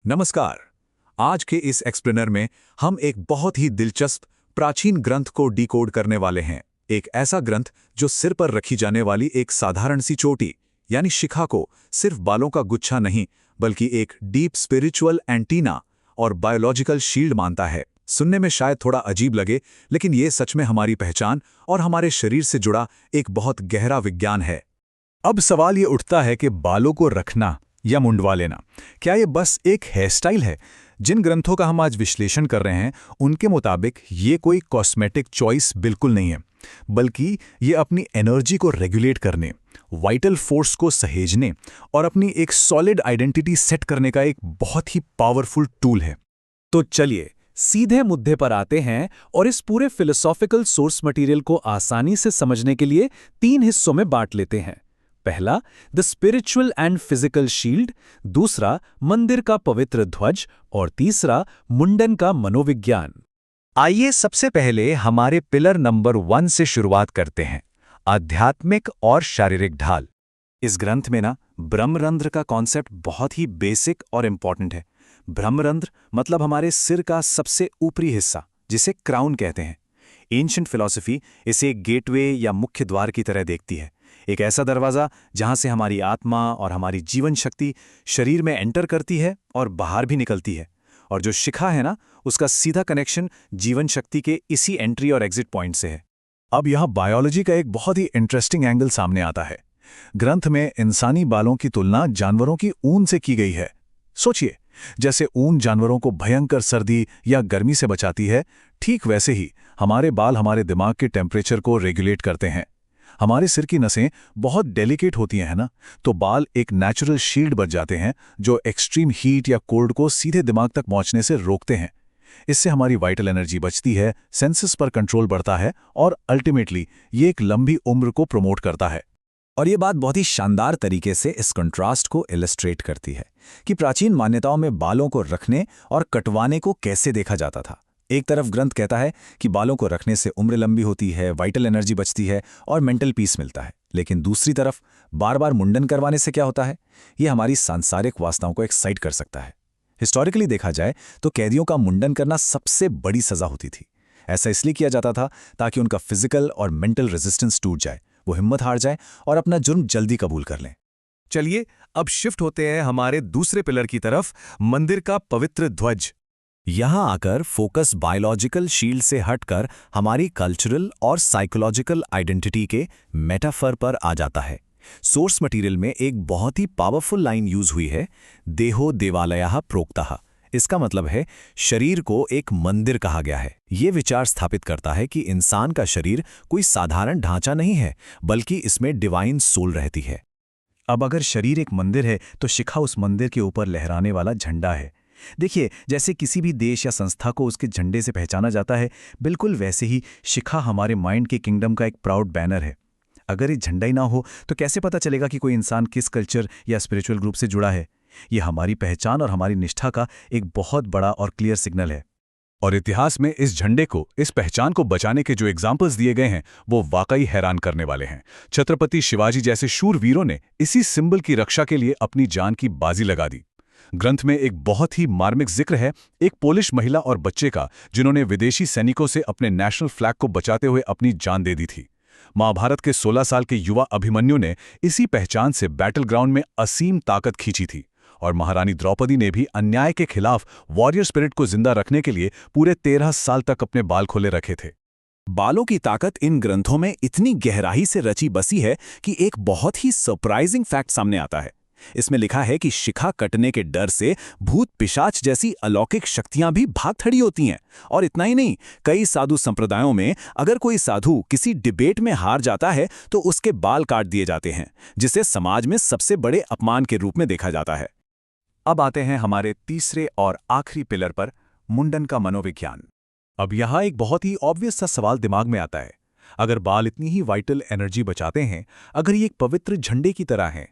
नमस्कार। आज के इस एक्सप्लेनर में हम एक बहुत ही दिलचस्प प्राचीन ग्रंथ को डिकोड करने वाले हैं। एक ऐसा ग्रंथ जो सिर पर रखी जाने वाली एक साधारण सी चोटी यानी शिखा को सिर्फ बालों का गुच्छा नहीं बल्कि एक डीप स्पिरिचुअल एंटीना और बायोलॉजिकल शील्ड मानता है। सुनने में शायद थोड़ा अजीब लगे, लेकिन ये सच में हमारी पहचान और हमारे शरीर से जुड़ा एक बहुत गहरा विज्ञान है। अब सवाल ये उठता है कि बालों को रखना या मुंडवा लेना, क्या ये बस एक हेयर स्टाइल है? जिन ग्रंथों का हम आज विश्लेषण कर रहे हैं उनके मुताबिक ये कोई कॉस्मेटिक चॉइस बिल्कुल नहीं है, बल्कि ये अपनी एनर्जी को रेगुलेट करने, वाइटल फोर्स को सहेजने और अपनी एक सॉलिड आइडेंटिटी सेट करने का एक बहुत ही पावरफुल टूल है। तो चलिए सीधे मुद्दे पर आते हैं और इस पूरे फिलोसॉफिकल सोर्स मटेरियल को आसानी से समझने के लिए 3 हिस्सों में बांट लेते हैं। पहला, the spiritual and physical shield, दूसरा मंदिर का पवित्र ध्वज और तीसरा मुंडन का मनोविज्ञान। आइए सबसे पहले हमारे पिलर नंबर 1 से शुरुआत करते हैं, आध्यात्मिक और शारीरिक ढाल। इस ग्रंथ में ब्रह्मरंध्र का कॉन्सेप्ट बहुत ही बेसिक और इंपॉर्टेंट है। ब्रह्मरंध्र मतलब हमारे सिर का सबसे ऊपरी हिस्सा, जिसे क्राउन कहते हैं। एंशिएंट फिलॉसफी इसे एक गेटवे या मुख्य द्वार की तरह देखती है, एक ऐसा दरवाज़ा जहां से हमारी आत्मा और हमारी जीवन शक्ति शरीर में एंटर करती है और बाहर भी निकलती है। और जो शिखा है उसका सीधा कनेक्शन जीवन शक्ति के इसी एंट्री और एग्जिट पॉइंट से है। अब यहाँ बायोलॉजी का एक बहुत ही इंटरेस्टिंग एंगल सामने आता है। ग्रंथ में इंसानी बालों की तुलना जानवरों की ऊन से की गई है। सोचिए, जैसे ऊन जानवरों को भयंकर सर्दी या गर्मी से बचाती है, ठीक वैसे ही हमारे बाल हमारे दिमाग के टेम्परेचर को रेगुलेट करते हैं। हमारे सिर की नसें बहुत डेलिकेट होती हैं ना, तो बाल एक नेचुरल शील्ड बन जाते हैं जो एक्सट्रीम हीट या कोल्ड को सीधे दिमाग तक पहुंचने से रोकते हैं। इससे हमारी वाइटल एनर्जी बचती है, सेंसेस पर कंट्रोल बढ़ता है और अल्टीमेटली ये एक लंबी उम्र को प्रमोट करता है। और ये बात बहुत ही शानदार तरीके से इस कंट्रास्ट को इलस्ट्रेट करती है कि प्राचीन मान्यताओं में बालों को रखने और कटवाने को कैसे देखा जाता था। एक तरफ ग्रंथ कहता है कि बालों को रखने से उम्र लंबी होती है, वाइटल एनर्जी बचती है और मेंटल पीस मिलता है, लेकिन दूसरी तरफ बार बार मुंडन करवाने से क्या होता है? ये हमारी सांसारिक वासनाओं को एक्साइट कर सकता है। हिस्टोरिकली देखा जाए तो कैदियों का मुंडन करना सबसे बड़ी सजा होती थी। ऐसा इसलिए किया जाता था ताकि उनका फिजिकल और मेंटल रेजिस्टेंस टूट जाए, वो हिम्मत हार जाए और अपना जुर्म जल्दी कबूल कर लें। चलिए अब शिफ्ट होते हैं हमारे दूसरे पिलर की तरफ, मंदिर का पवित्र ध्वज। यहां आकर फोकस बायोलॉजिकल शील्ड से हटकर हमारी कल्चरल और साइकोलॉजिकल आइडेंटिटी के मेटाफर पर आ जाता है। सोर्स मटेरियल में एक बहुत ही पावरफुल लाइन यूज हुई है, देहो देवालयः प्रोक्तः। इसका मतलब है शरीर को एक मंदिर कहा गया है। ये विचार स्थापित करता है कि इंसान का शरीर कोई साधारण ढांचा नहीं है, बल्कि इसमें डिवाइन सोल रहती है। अब अगर शरीर एक मंदिर है तो शिखा उस मंदिर के ऊपर लहराने वाला झंडा है। देखिए, जैसे किसी भी देश या संस्था को उसके झंडे से पहचाना जाता है, बिल्कुल वैसे ही शिखा हमारे माइंड के किंगडम का एक प्राउड बैनर है। अगर ये झंडा ही ना हो तो कैसे पता चलेगा कि कोई इंसान किस कल्चर या स्पिरिचुअल ग्रुप से जुड़ा है? ये हमारी पहचान और हमारी निष्ठा का एक बहुत बड़ा और क्लियर सिग्नल है। और इतिहास में इस झंडे को, इस पहचान को बचाने के जो एग्जाम्पल्स दिए गए हैं वो वाकई हैरान करने वाले हैं। छत्रपति शिवाजी जैसे शूरवीरों ने इसी सिंबल की रक्षा के लिए अपनी जान की बाजी लगा दी। ग्रंथ में एक बहुत ही मार्मिक जिक्र है एक पोलिश महिला और बच्चे का, जिन्होंने विदेशी सैनिकों से अपने नेशनल फ्लैग को बचाते हुए अपनी जान दे दी थी। महाभारत के 16 साल के युवा अभिमन्यु ने इसी पहचान से बैटल ग्राउंड में असीम ताकत खींची थी। और महारानी द्रौपदी ने भी अन्याय के खिलाफ वॉरियर स्पिरिट को जिंदा रखने के लिए पूरे 13 साल तक अपने बाल खोले रखे थे। बालों की ताकत इन ग्रंथों में इतनी गहराई से रची बसी है कि एक बहुत ही सरप्राइजिंग फैक्ट सामने आता है। इसमें लिखा है कि शिखा कटने के डर से भूत पिशाच जैसी अलौकिक शक्तियां भी भाग खड़ी होती हैं। और इतना ही नहीं, कई साधु संप्रदायों में अगर कोई साधु किसी डिबेट में हार जाता है तो उसके बाल काट दिए जाते हैं, जिसे समाज में सबसे बड़े अपमान के रूप में देखा जाता है। अब आते हैं हमारे तीसरे और आखिरी पिलर पर, मुंडन का मनोविज्ञान। अब यहाँ एक बहुत ही ऑब्वियस सा सवाल दिमाग में आता है। अगर बाल इतनी ही वाइटल एनर्जी बचाते हैं, अगर ये एक पवित्र झंडे की तरह हैं,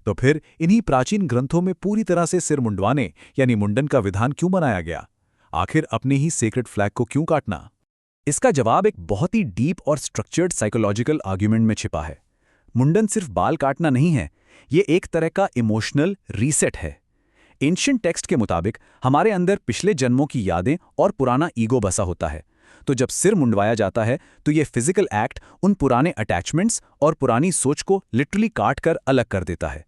तो फिर इन्हीं प्राचीन ग्रंथों में पूरी तरह से सिर मुंडवाने यानी मुंडन का विधान क्यों बनाया गया? आखिर अपने ही सेक्रेड फ्लैग को क्यों काटना? इसका जवाब एक बहुत ही डीप और स्ट्रक्चर्ड साइकोलॉजिकल आर्ग्यूमेंट में छिपा है। मुंडन सिर्फ बाल काटना नहीं है, ये एक तरह का इमोशनल रीसेट है। एंशिएंट टेक्स्ट के मुताबिक हमारे अंदर पिछले जन्मों की यादें और पुराना ईगो बसा होता है। तो जब सिर मुंडवाया जाता है तो ये फिजिकल एक्ट उन पुराने अटैचमेंट्स और पुरानी सोच को लिटरली काट कर अलग कर देता है।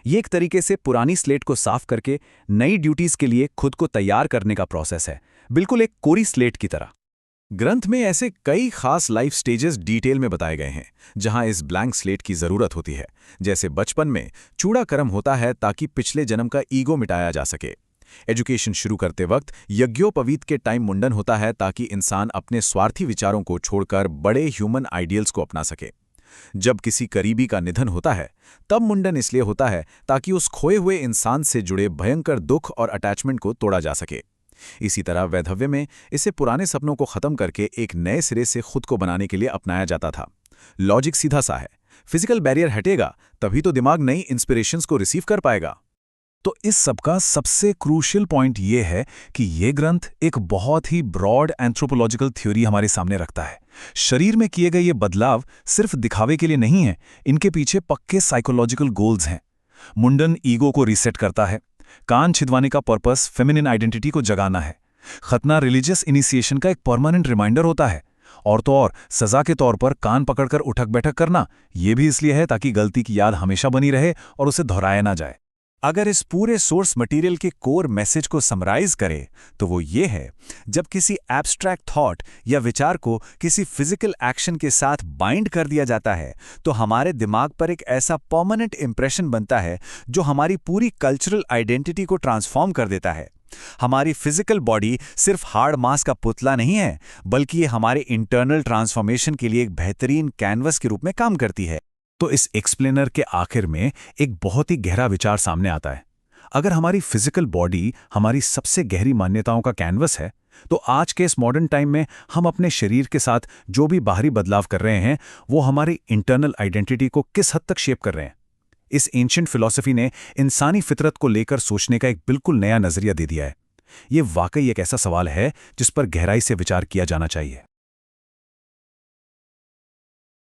ये एक तरीके से पुरानी स्लेट को साफ करके नई ड्यूटीज के लिए खुद को तैयार करने का प्रोसेस है, बिल्कुल एक कोरी स्लेट की तरह। ग्रंथ में ऐसे कई खास लाइफ स्टेजेस डिटेल में बताए गए हैं जहां इस ब्लैंक स्लेट की जरूरत होती है। जैसे बचपन में चूड़ा कर्म होता है ताकि पिछले जन्म का ईगो मिटाया जा सके। एजुकेशन शुरू करते वक्त यज्ञोपवीत के टाइम मुंडन होता है ताकि इंसान अपने स्वार्थी विचारों को छोड़कर बड़े ह्यूमन आइडियल्स को अपना सके। जब किसी करीबी का निधन होता है तब मुंडन इसलिए होता है ताकि उस खोए हुए इंसान से जुड़े भयंकर दुख और अटैचमेंट को तोड़ा जा सके। इसी तरह वैधव्य में इसे पुराने सपनों को खत्म करके एक नए सिरे से खुद को बनाने के लिए अपनाया जाता था। लॉजिक सीधा सा है, फिजिकल बैरियर हटेगा तभी तो दिमाग नई इंस्पिरेशंस को रिसीव कर पाएगा। तो इस सबका सबसे क्रूशियल पॉइंट ये है कि ये ग्रंथ एक बहुत ही ब्रॉड एंथ्रोपोलॉजिकल थ्योरी हमारे सामने रखता है। शरीर में किए गए ये बदलाव सिर्फ दिखावे के लिए नहीं है, इनके पीछे पक्के साइकोलॉजिकल गोल्स हैं। मुंडन ईगो को रीसेट करता है, कान छिदवाने का पर्पस फेमिनिन आइडेंटिटी को जगाना है, खतना रिलीजियस इनिशिएशन का एक परमानेंट रिमाइंडर होता है, और तो और सजा के तौर पर कान पकड़कर उठक बैठक करना ये भी इसलिए है ताकि गलती की याद हमेशा बनी रहे और उसे दोहराया ना जाए। अगर इस पूरे सोर्स मटेरियल के कोर मैसेज को समराइज करें तो वो ये है, जब किसी एब्स्ट्रैक्ट थॉट या विचार को किसी फिजिकल एक्शन के साथ बाइंड कर दिया जाता है तो हमारे दिमाग पर एक ऐसा परमानेंट इंप्रेशन बनता है जो हमारी पूरी कल्चरल आइडेंटिटी को ट्रांसफॉर्म कर देता है। हमारी फिजिकल बॉडी सिर्फ हार्ड मास का पुतला नहीं है, बल्कि ये हमारे इंटरनल ट्रांसफॉर्मेशन के लिए एक बेहतरीन कैनवस के रूप में काम करती है। तो इस एक्सप्लेनर के आखिर में एक बहुत ही गहरा विचार सामने आता है। अगर हमारी फिजिकल बॉडी हमारी सबसे गहरी मान्यताओं का कैनवस है, तो आज के इस मॉडर्न टाइम में हम अपने शरीर के साथ जो भी बाहरी बदलाव कर रहे हैं वो हमारी इंटरनल आइडेंटिटी को किस हद तक शेप कर रहे हैं। इस एंशिएंट फिलॉसफी ने इंसानी फितरत को लेकर सोचने का एक बिल्कुल नया नजरिया दे दिया है। ये वाकई एक ऐसा सवाल है जिस पर गहराई से विचार किया जाना चाहिए।